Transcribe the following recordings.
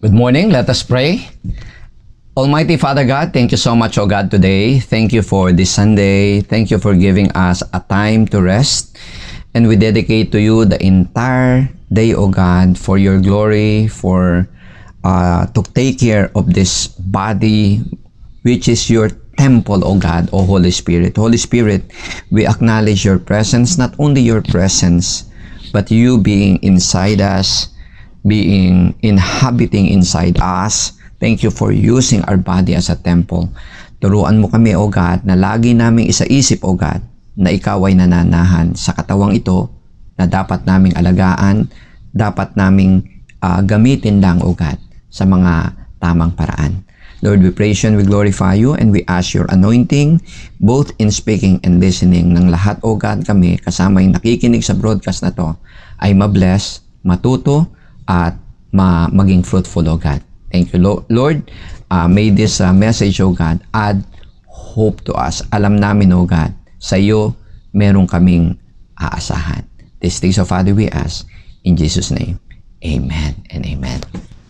Good morning. Let us pray. Almighty Father God, thank you so much, O God, today. Thank you for this Sunday. Thank you for giving us a time to rest. And we dedicate to you the entire day, O God, for your glory, to take care of this body, which is your temple, O God, O Holy Spirit. Holy Spirit, we acknowledge your presence, not only your presence, but you being inside us, being inhabiting inside us. Thank you for using our body as a temple. Turuan mo kami, O God, na lagi naming isaisip, O God, na ikaw ay nananahan sa katawang ito na dapat naming alagaan, dapat naming gamitin lang, O God, sa mga tamang paraan. Lord, we praise you and we glorify you and we ask your anointing both in speaking and listening ng lahat, O God, kami kasama yung nakikinig sa broadcast na to ay mabless, matuto, at maging fruitful, O God. Thank you, Lord. May this message, O God, add hope to us. Alam namin, O God, sa iyo meron kaming aasahan. These things, O Father, we ask in Jesus' name. Amen and amen.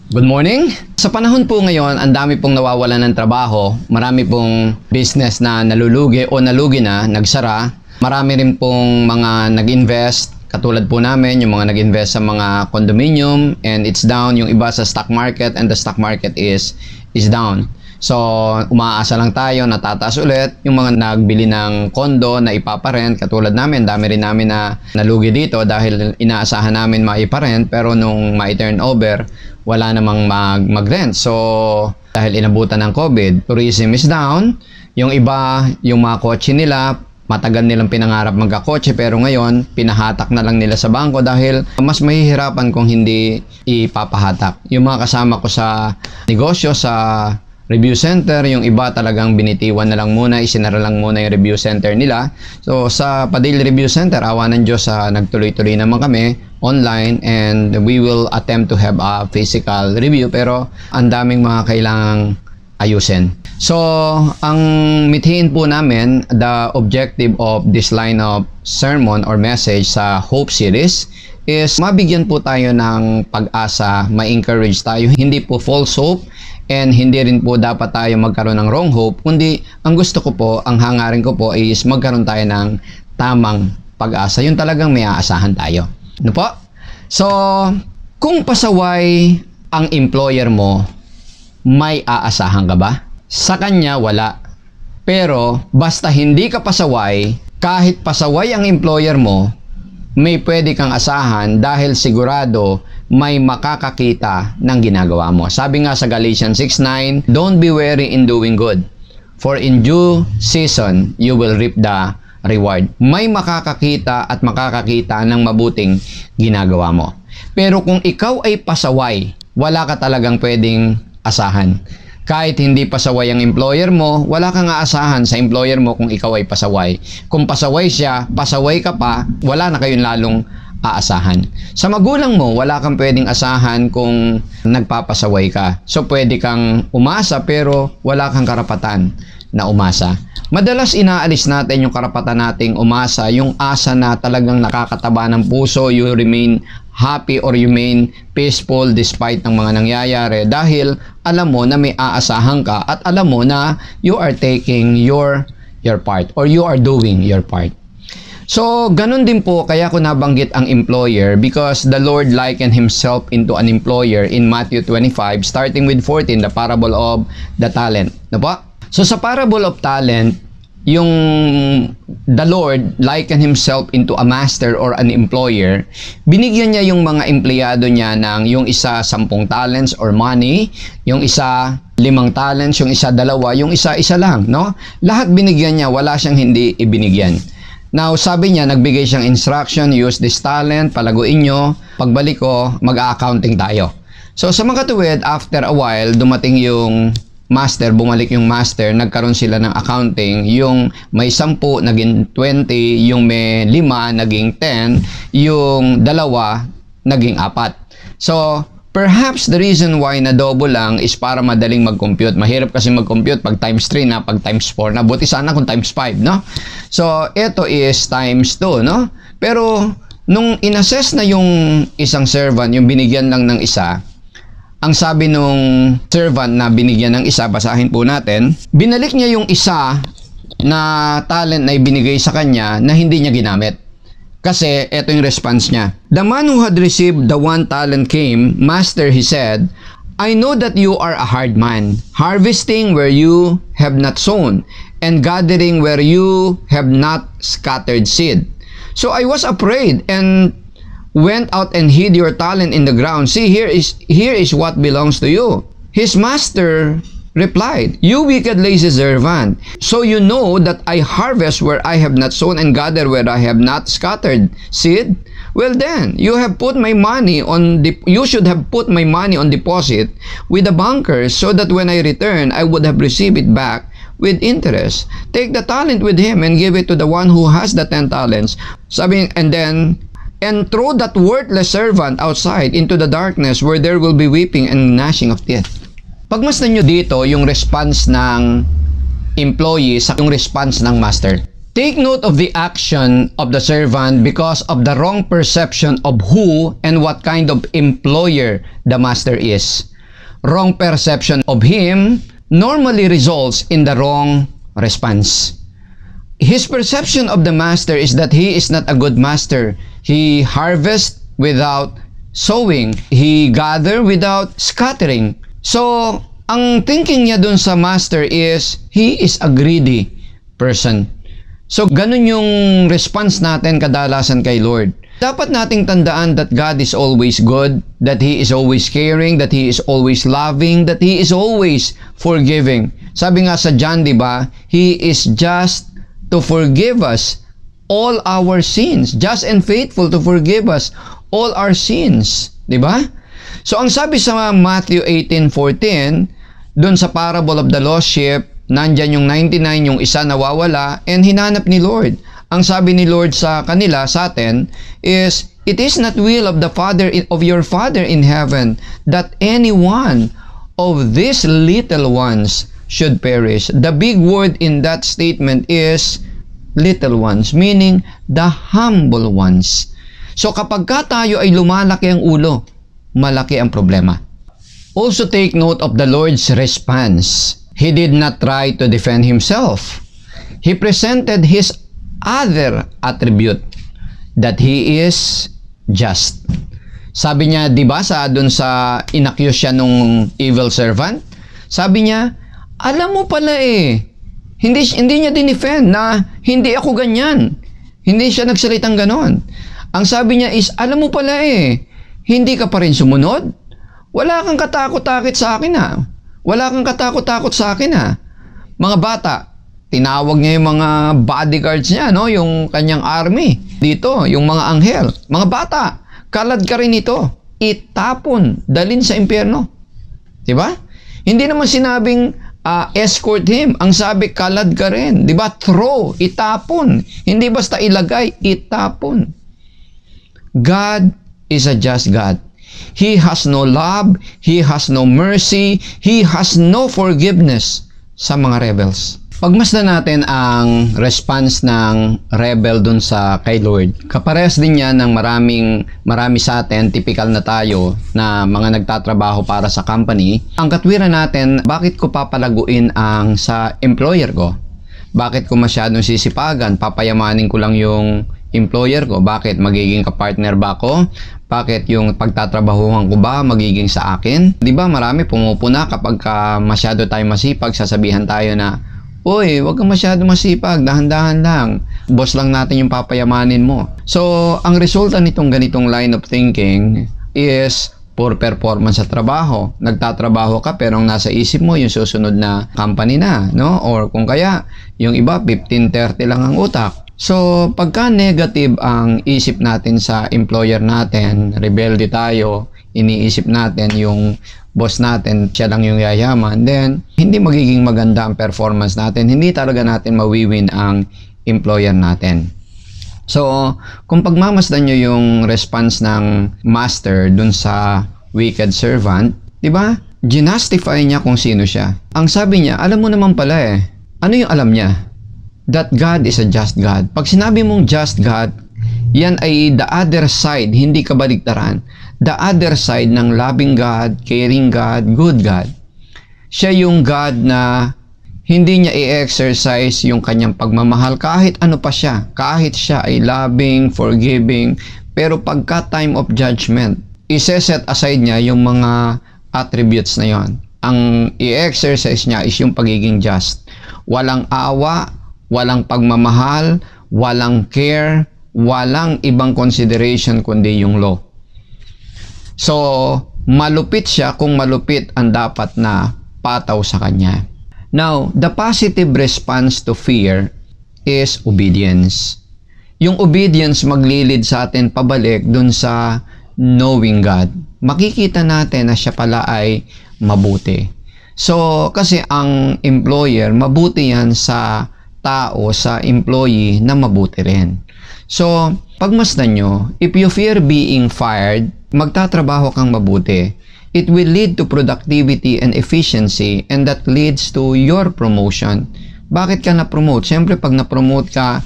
Good morning. Sa panahon po ngayon, ang dami pong nawawalan ng trabaho. Marami pong business na nalulugi o nalugi na, nagsara. Marami rin pong mga nag-invest. Katulad po namin, yung mga nag-invest sa mga condominium and it's down. Yung iba sa stock market and the stock market is down. So, umaasa lang tayo, natataas ulit. Yung mga nagbili ng condo na ipaparent, katulad namin, dami rin namin na nalugi dito dahil inaasahan namin maiparent pero nung mai-turnover, wala namang mag-rent. So, dahil inabutan ng COVID, tourism is down. Yung iba, yung mga kotse nila, matagal nilang pinangarap magkakotse pero ngayon, pinahatak na lang nila sa bangko dahil mas mahihirapan kung hindi ipapahatak. Yung mga kasama ko sa negosyo, sa review center, yung iba talagang binitiwan na lang muna, isinara lang muna yung review center nila. So sa Padil Review Center, awa ng Diyos, nagtuloy-tuloy naman kami online and we will attempt to have a physical review pero ang daming mga kailangang ayusin. So, ang mithiin po namin, the objective of this line of sermon or message sa Hope Series is mabigyan po tayo ng pag-asa, ma-encourage tayo. Hindi po false hope and hindi rin po dapat tayo magkaroon ng wrong hope, kundi ang gusto ko po, ang hangarin ko po is magkaroon tayo ng tamang pag-asa. Yung talagang may aasahan tayo. Ano po? So, kung pasaway ang employer mo, may aasahan ka ba? Sa kanya, wala. Pero, basta hindi ka pasaway, kahit pasaway ang employer mo, may pwede kang asahan dahil sigurado may makakakita ng ginagawa mo. Sabi nga sa Galatians 6:9, don't be weary in doing good, for in due season you will reap the reward. May makakakita at makakakita ng mabuting ginagawa mo. Pero kung ikaw ay pasaway, wala ka talagang pwedeng asahan. Kahit hindi pasaway ang employer mo, wala kang aasahan sa employer mo kung ikaw ay pasaway. Kung pasaway siya, pasaway ka pa, wala na kayong lalong aasahan. Sa magulang mo, wala kang pwedeng asahan kung nagpapasaway ka. So pwede kang umasa pero wala kang karapatan na umasa. Madalas inaalis natin yung karapatan nating umasa, yung asa na talagang nakakataba ng puso, you remain happy or you remain peaceful despite ng mga nangyayari dahil alam mo na may aasahan ka at alam mo na you are taking your part or you are doing your part. So, ganun din po kaya ko nabanggit ang employer because the Lord likened Himself into an employer in Matthew 25 starting with 14, the parable of the talent. Ano po? So, sa parable of talent, yung the Lord likened Himself into a master or an employer, binigyan niya yung mga empleyado niya ng yung isa 10 talents or money, yung isa 5 talents, yung isa 2, yung isa lang, no? Lahat binigyan niya, wala siyang hindi ibinigyan. Now, sabi niya, nagbigay siyang instruction, use this talent, palaguin nyo, pagbalik ko, mag-accounting tayo. So, sa mga katuwid, after a while, dumating yung master, bumalik yung master, nagkaroon sila ng accounting, yung may 10, naging 20, yung may 5, naging 10, yung 2, naging 4. So, perhaps the reason why na double lang is para madaling mag-compute. Mahirap kasi mag-compute pag times 3 na, pag times 4 na. Buti sana kung times 5, no? So, ito is times 2, no? Pero, nung inassess na yung isang servant, yung binigyan lang ng isa, ang sabi nung servant na binigyan ng isa, basahin po natin, binalik niya yung isa na talent na ibinigay sa kanya na hindi niya ginamit. Kasi ito yung response niya. The man who had received the 1 talent came, Master, he said, I know that you are a hard man, harvesting where you have not sown, and gathering where you have not scattered seed. So I was afraid and went out and hid your talent in the ground. See, here is what belongs to you. His master replied, You wicked lazy servant, so you know that I harvest where I have not sown and gather where I have not scattered seed? Well then, you should have put my money on deposit with the bankers, so that when I return, I would have received it back with interest. Take the talent with him and give it to the one who has the 10 talents. And throw that worthless servant outside into the darkness where there will be weeping and gnashing of teeth. Pagmasdan nyo dito yung response ng employee sa yung response ng master. Take note of the action of the servant because of the wrong perception of who and what kind of employer the master is. Wrong perception of him normally results in the wrong response. His perception of the master is that he is not a good master. He harvests without sowing. He gather without scattering. So, ang thinking niya dun sa master is, he is a greedy person. So, ganun yung response natin kadalasan kay Lord. Dapat nating tandaan that God is always good, that He is always caring, that He is always loving, that He is always forgiving. Sabi nga sa John, di ba, He is just to forgive us all our sins, just and faithful to forgive us all our sins, di ba? So ang sabi sa Matthew 18:14, doon sa parable of the lost sheep, nandyan yung 99, yung isa nawawala, and hinanap ni Lord. Ang sabi ni Lord sa kanila, sa atin, is, it is not will of the Father of your Father in heaven that any one of these little ones should perish. The big word in that statement is little ones, meaning the humble ones. So kapag ka tayo ay lumalaki ang ulo, malaki ang problema. Also take note of the Lord's response. He did not try to defend himself. He presented his other attribute, that he is just. Sabi niya, di ba, dun sa inaccuse siya nung evil servant, sabi niya, alam mo pala hindi niya dinefend na hindi ako ganyan. Hindi siya nagsalitang ganon. Ang sabi niya is, alam mo pala hindi ka pa rin sumunod? Wala kang katakot-takot sa akin Wala kang katakot-takot sa akin Mga bata, tinawag niya yung mga bodyguards niya, no? Yung kanyang army. Dito, yung mga anghel. Mga bata, kalad ka rin ito. Itapon, dalin sa impyerno. Diba? Hindi naman sinabing escort him. Ang sabi, kalad ka rin. Diba? Throw, itapon. Hindi basta ilagay, itapon. God is a just God. He has no love, He has no mercy, He has no forgiveness sa mga rebels. Pagmasdan natin ang response ng rebel dun sa kay Lord. Kaparehas din yan ng marami sa atin, typical na tayo na mga nagtatrabaho para sa company. Ang katwiran natin, bakit ko papalaguin ang sa employer ko? Bakit ko masyadong sisipagan? Papayamanin ko lang yung employer ko. Bakit? Magiging kapartner ba ako? Bakit yung pagtatrabahuhan ko ba magiging sa akin? Di ba marami pumupuna kapag masyado tayo masipag, sasabihan tayo na, uy, wag kang masyado masipag, dahan-dahan lang. Boss lang natin yung papayamanin mo. So, ang resulta nitong ganitong line of thinking is poor performance sa trabaho. Nagtatrabaho ka pero ang nasa isip mo yung susunod na company na, no? Or kung kaya, yung iba 15-30 lang ang utak. So, pagka negative ang isip natin sa employer natin, rebelde tayo, iniisip natin yung boss natin, siya lang yung yayaman, then hindi magiging maganda ang performance natin. Hindi talaga natin mawiwin ang employer natin. So, kung pagmamasdan nyo yung response ng master dun sa wicked servant, di ba? Ginastify niya kung sino siya. Ang sabi niya, alam mo naman pala ano yung alam niya? That God is a just God. Pag sinabi mong just God, Yan ay the other side, hindi kabaligtaran. The other side ng loving God, caring God, good God. Siya yung God na hindi niya i-exercise yung kanyang pagmamahal kahit ano pa siya. Kahit siya ay loving, forgiving, pero pagka time of judgment, i-set aside niya yung mga attributes na yon. Ang i-exercise niya is yung pagiging just. Walang awa, walang pagmamahal, walang care, walang ibang consideration kundi yung law. So, malupit siya kung malupit ang dapat na pataw sa kanya. Now, the positive response to fear is obedience. Yung obedience maglilid sa atin pabalik dun sa knowing God. Makikita natin na siya pala ay mabuti. So, kasi ang employer, mabuti yan sa tao, sa employee na mabuti rin. So, pagmasdan nyo, if you fear being fired, magtatrabaho kang mabuti. It will lead to productivity and efficiency, and that leads to your promotion. Bakit ka na-promote? Siyempre, pag na-promote ka,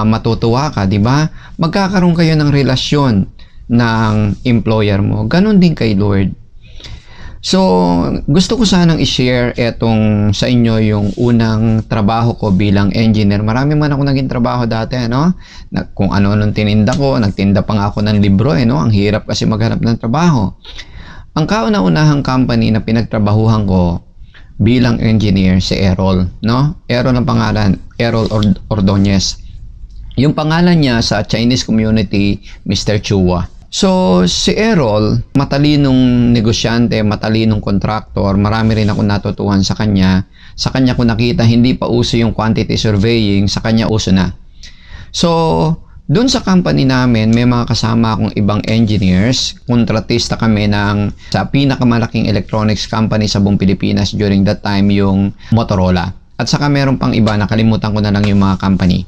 matutuwa ka, di ba? Magkakaroon kayo ng relasyon ng employer mo. Ganon din kay Lord. So, gusto ko sanang i-share etong sa inyo yung unang trabaho ko bilang engineer. Marami man ako naging trabaho dati, no? Kung ano-anong tininda ko, nagtinda pa nga ako ng libro, no? Ang hirap kasi maghanap ng trabaho. Ang kauna-unahang company na pinagtrabahuhan ko bilang engineer, si Errol, no? Errol ang pangalan, Errol Ordonez. Yung pangalan niya sa Chinese community, Mr. Chua. So, si Errol, matalinong negosyante, matalinong contractor, marami rin ako natutuhan sa kanya. Sa kanya ko nakita, hindi pa uso yung quantity surveying, sa kanya uso na. So, doon sa company namin, may mga kasama akong ibang engineers. Kontratista kami sa pinakamalaking electronics company sa buong Pilipinas during that time, yung Motorola. At saka meron pang iba, nakalimutan ko na lang yung mga company.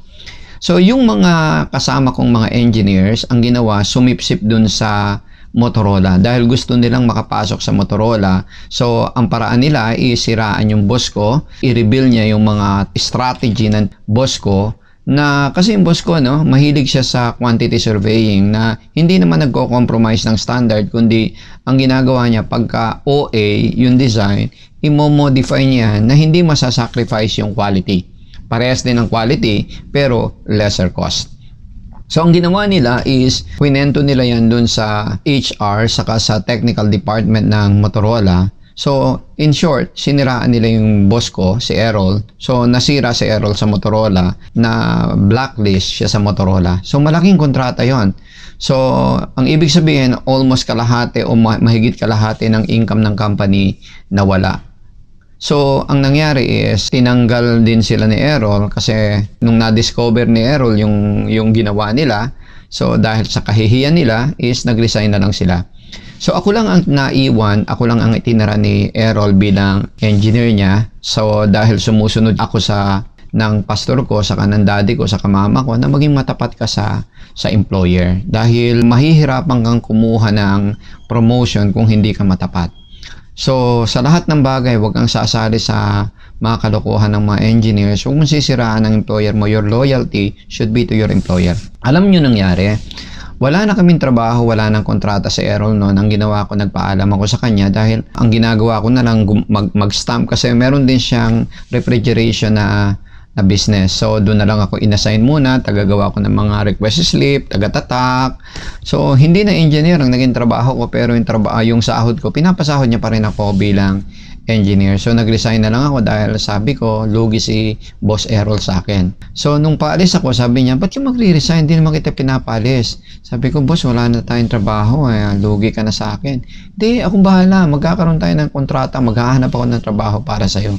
So, yung mga kasama kong mga engineers, ang ginawa, sumipsip dun sa Motorola dahil gusto nilang makapasok sa Motorola. So, ang paraan nila, isiraan yung boss ko, i-reveal niya yung mga strategy ng boss ko na kasi yung boss ko, no, mahilig siya sa quantity surveying na hindi naman nagko-compromise ng standard kundi ang ginagawa niya pagka OA, yung design, i-modify niya na hindi masasacrifice yung quality. Parehas din ang quality pero lesser cost. So, ang ginawa nila is kwinento nila yan dun sa HR saka sa technical department ng Motorola. So, in short, siniraan nila yung boss ko, si Errol. So, nasira si Errol sa Motorola na blacklist siya sa Motorola. So, malaking kontrata yon. So, ang ibig sabihin, almost kalahati o mahigit kalahati ng income ng company nawala. So, ang nangyari is, tinanggal din sila ni Errol kasi nung na-discover ni Errol yung ginawa nila, so dahil sa kahihiyan nila is nag-resign na lang sila. So, ako lang ang naiwan, ako lang ang itinara ni Errol bilang engineer niya. So, dahil sumusunod ako ng pastor ko, saka ng daddy ko, saka mama ko, na maging matapat ka sa employer. Dahil mahihirapan kang kumuha ng promotion kung hindi ka matapat. So, sa lahat ng bagay, huwag kang sasali sa mga kalokohan ng mga engineers. Huwag mong sisiraan ng employer mo. Your loyalty should be to your employer. Alam nyo nangyari, wala na kaming trabaho, wala nang kontrata sa Errol noon. Ang ginawa ko, nagpaalam ako sa kanya dahil ang ginagawa ko na lang mag-stamp kasi meron din siyang refrigeration na business. So, doon na lang ako inassign muna, tagagawa ko ng mga request slip, taga-tatak. So, hindi na engineer ang naging trabaho ko, pero yung sahod ko, pinapasahod niya pa rin ako bilang engineer. So, nag-resign na lang ako dahil sabi ko, lugi si Boss Errol sa akin. So, nung paalis ako, sabi niya, ba't yung magre-resign? Hindi naman kita pinapalis. Sabi ko, boss, wala na tayong trabaho. Lugi ka na sa akin. Hindi, akong bahala. Magkakaroon tayo ng kontrata. Maghahanap ako ng trabaho para sa'yo.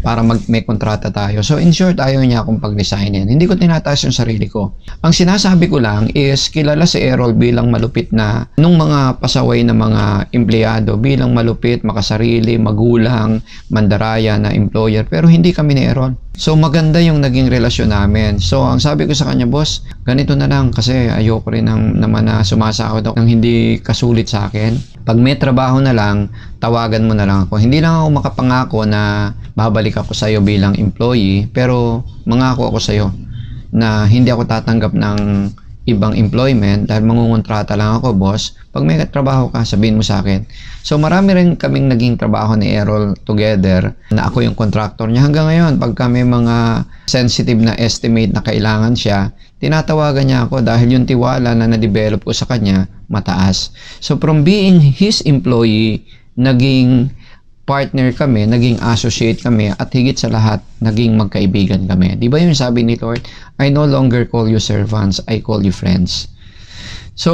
Para may kontrata tayo. So, in short, ayaw niya akong pag-resignin. Hindi ko tinataas yung sarili ko. Ang sinasabi ko lang is, kilala si Errol bilang malupit na, nung mga pasaway na mga empleyado, bilang malupit, makasarili, magulang, mandaraya na employer. Pero hindi kami ni Errol. So, maganda yung naging relasyon namin. So, ang sabi ko sa kanya, boss, ganito na lang kasi ayoko rin naman na sumasahod ako ng hindi kasulit sa akin. Pag may trabaho na lang, tawagan mo na lang ako. Hindi lang ako makapangako na babalik ako sa iyo bilang employee, pero mangako ako sa iyo na hindi ako tatanggap ng ibang employment dahil mangungontrata lang ako, boss. Pag may trabaho ka, sabihin mo sa akin. So marami rin kaming naging trabaho ni Errol together na ako yung contractor niya. Hanggang ngayon, pag may mga sensitive na estimate na kailangan siya, tinatawagan niya ako dahil yung tiwala na na-develop ko sa kanya, mataas. So from being his employee, naging partner kami, naging associate kami, at higit sa lahat, naging magkaibigan kami. Di ba yung sabi ni Lord, I no longer call you servants, I call you friends. So,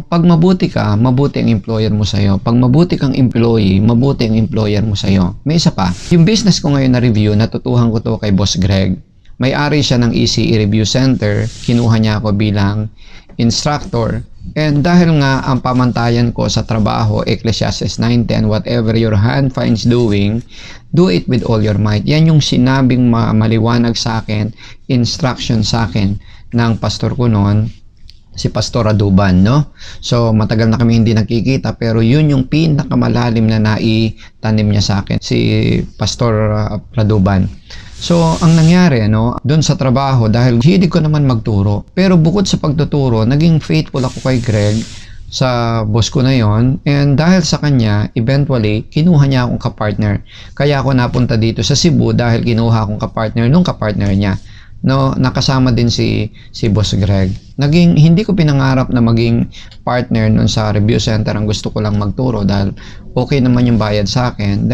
pag mabuti ka, mabuti ang employer mo sa'yo. Pag mabuti kang employee, mabuti ang employer mo sa'yo. May isa pa, yung business ko ngayon na review, natutuhan ko to kay Boss Greg. May-ari siya ng ECE Review Center, kinuha niya ako bilang instructor. And dahil nga ang pamantayan ko sa trabaho, Ecclesiastes 9:10, whatever your hand finds doing, do it with all your might. Yan yung sinabing maliwanag sa akin, instruction sa akin ng pastor ko noon, si Pastor Raduban, no? So, matagal na kami hindi nakikita, pero yun yung pinakamalalim na naitanim niya sa akin, si Pastor Raduban. So, ang nangyari, no, doon sa trabaho, dahil hindi ko naman magturo, pero bukod sa pagtuturo, naging faithful ako kay Greg, sa boss ko na yon, and dahil sa kanya, eventually, kinuha niya akong kapartner. Kaya ako napunta dito sa Cebu dahil kinuha akong kapartner nung kapartner niya. No, nakasama din si Boss Greg. Hindi ko pinangarap na maging partner nun sa review center. Ang gusto ko lang magturo dahil okay naman yung bayad sa akin.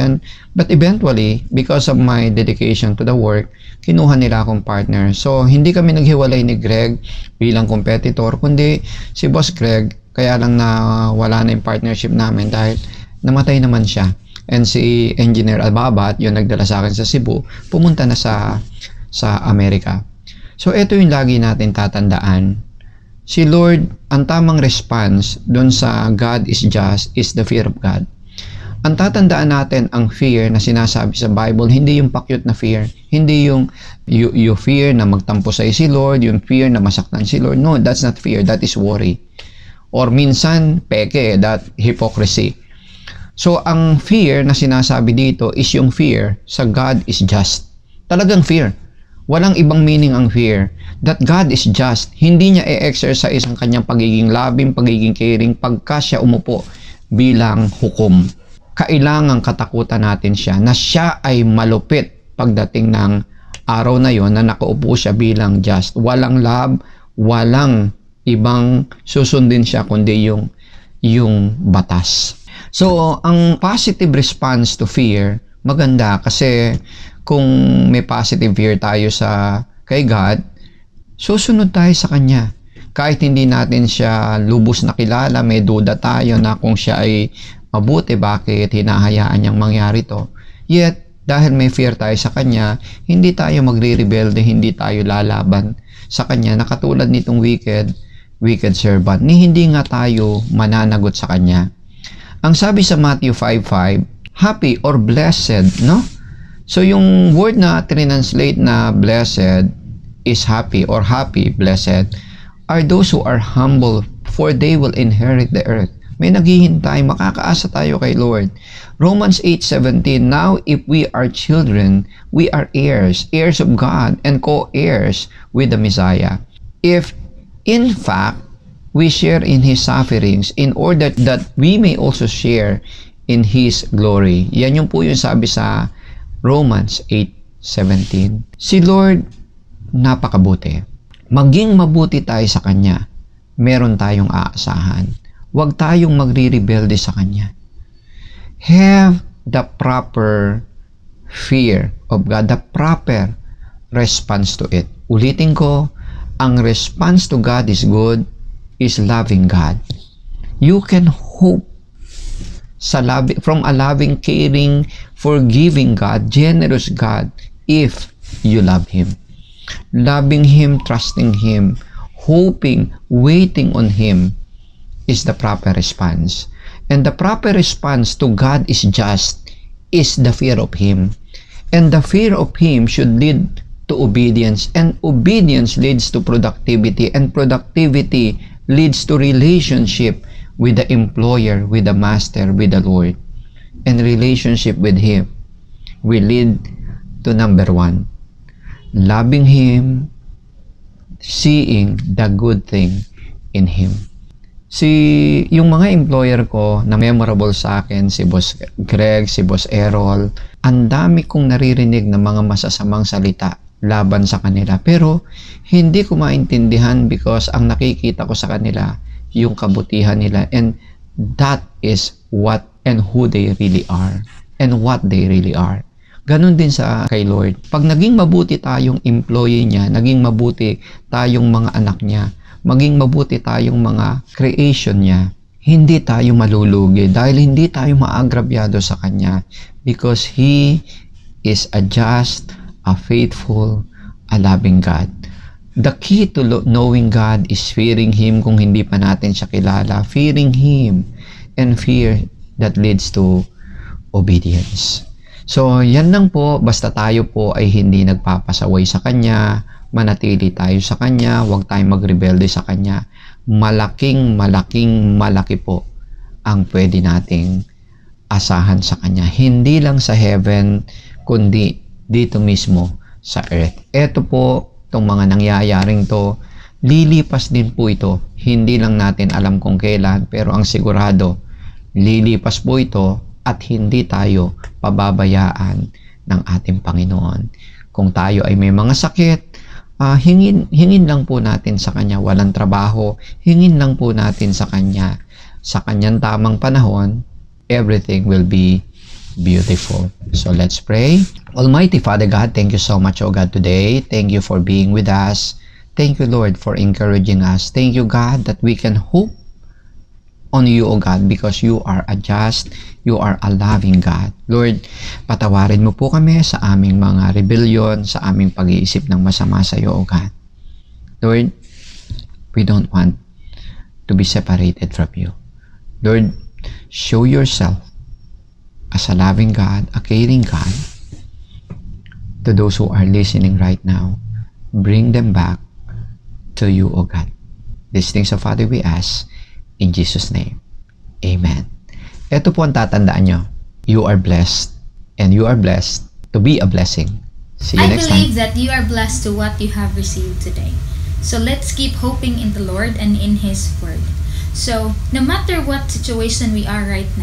But eventually, because of my dedication to the work, kinuha nila akong partner. So, hindi kami naghiwalay ni Greg bilang competitor, kundi si Boss Greg, kaya lang na wala na yung partnership namin dahil namatay naman siya. And si Engineer Albabat, yung nagdala sa akin sa Cebu, pumunta na sa Amerika. So, ito yung lagi natin tatandaan. Si Lord, ang tamang response dun sa God is just is the fear of God. Ang tatandaan natin ang fear na sinasabi sa Bible, hindi yung pakyut na fear. Hindi yung you fear na magtampo sa'yo si Lord, yung fear na masaktan si Lord. No, that's not fear. That is worry. Or minsan, peke, that hypocrisy. So, ang fear na sinasabi dito is yung fear sa God is just. Talagang fear. Walang ibang meaning ang fear. That God is just. Hindi niya i-exercise ang kanyang pagiging loving, pagiging caring, pagka siya umupo bilang hukom. Kailangang katakutan natin siya na siya ay malupit pagdating ng araw na yon na nakaupo siya bilang just. Walang love, walang ibang susundin siya kundi yung batas. So, ang positive response to fear, maganda kasi kung may positive fear tayo kay God, susunod tayo sa Kanya. Kahit hindi natin siya lubos na kilala, may duda tayo na kung siya ay mabuti, bakit hinahayaan niyang mangyari to. Yet, dahil may fear tayo sa Kanya, hindi tayo magre-rebelde, hindi tayo lalaban sa Kanya, na katulad nitong wicked servant, hindi nga tayo mananagot sa Kanya. Ang sabi sa Matthew 5:5, happy or blessed, no? So, yung word na translate na blessed is happy or happy, blessed, are those who are humble, for they will inherit the earth. May naghihintay, makakaasa tayo kay Lord. Romans 8:17, now if we are children, we are heirs, heirs of God, and co-heirs with the Messiah. If, in fact, we share in His sufferings, in order that we may also share in His glory. Yan yung po yung sabi sa Romans 8:17. Si Lord, napakabuti. Maging mabuti tayo sa Kanya, meron tayong aasahan. Huwag tayong magre-rebelde sa Kanya. Have the proper fear of God, the proper response to it. Ulitin ko, ang response to God is good, is loving God. You can hope from a loving, caring, forgiving God, generous God, if you love Him. Loving Him, trusting Him, hoping, waiting on Him is the proper response. And the proper response to God is just, is the fear of Him. And the fear of Him should lead to obedience. And obedience leads to productivity. And productivity leads to relationship with the employer, with the master, with the Lord. And relationship with Him will lead to number 1, loving Him, seeing the good thing in Him. Yung mga employer ko na memorable sa akin, si Boss Greg, si Boss Errol, ang dami kong naririnig na mga masasamang salita laban sa kanila. Pero hindi ko maintindihan because ang nakikita ko sa kanila, yung kabutihan nila. And that is what and who they really are and what they really are. Ganon din sa kay Lord. Pag naging mabuti tayong employee niya, naging mabuti tayong mga anak niya, maging mabuti tayong mga creation niya, hindi tayo malulugi dahil hindi tayo maagrabyado sa Kanya because He is a just, a faithful, a loving God. The key to knowing God is fearing Him kung hindi pa natin siya kilala. Fearing Him and fear that leads to obedience. So, yan lang po. Basta tayo po ay hindi nagpapasaway sa Kanya, manatili tayo sa Kanya, huwag tayong magrebelde sa Kanya. Malaki po ang pwede nating asahan sa Kanya. Hindi lang sa heaven, kundi dito mismo sa earth. Ito po, itong mga nangyayaring to, lilipas din po ito. Hindi lang natin alam kung kailan, pero ang sigurado, lilipas po ito at hindi tayo pababayaan ng ating Panginoon. Kung tayo ay may mga sakit, hingin lang po natin sa Kanya. Walang trabaho, hingin lang po natin sa Kanya. Sa Kanyang tamang panahon, everything will be beautiful. So let's pray. Almighty Father God, thank you so much, O God, today. Thank you for being with us. Thank you, Lord, for encouraging us. Thank you, God, that we can hope on you, O God, because you are a just, you are a loving God. Lord, patawarin mo po kami sa aming mga rebellion, sa aming pag-iisip ng masama sa iyo, O God. Lord, we don't want to be separated from you. Lord, show yourself as a loving God, a caring God, to those who are listening right now. Bring them back to you, O God. These things, O Father, we ask in Jesus' name. Amen. Ito po ang tatandaan nyo. You are blessed and you are blessed to be a blessing. See you next time. I believe that you are blessed to what you have received today. So let's keep hoping in the Lord and in His Word. So no matter what situation we are right now,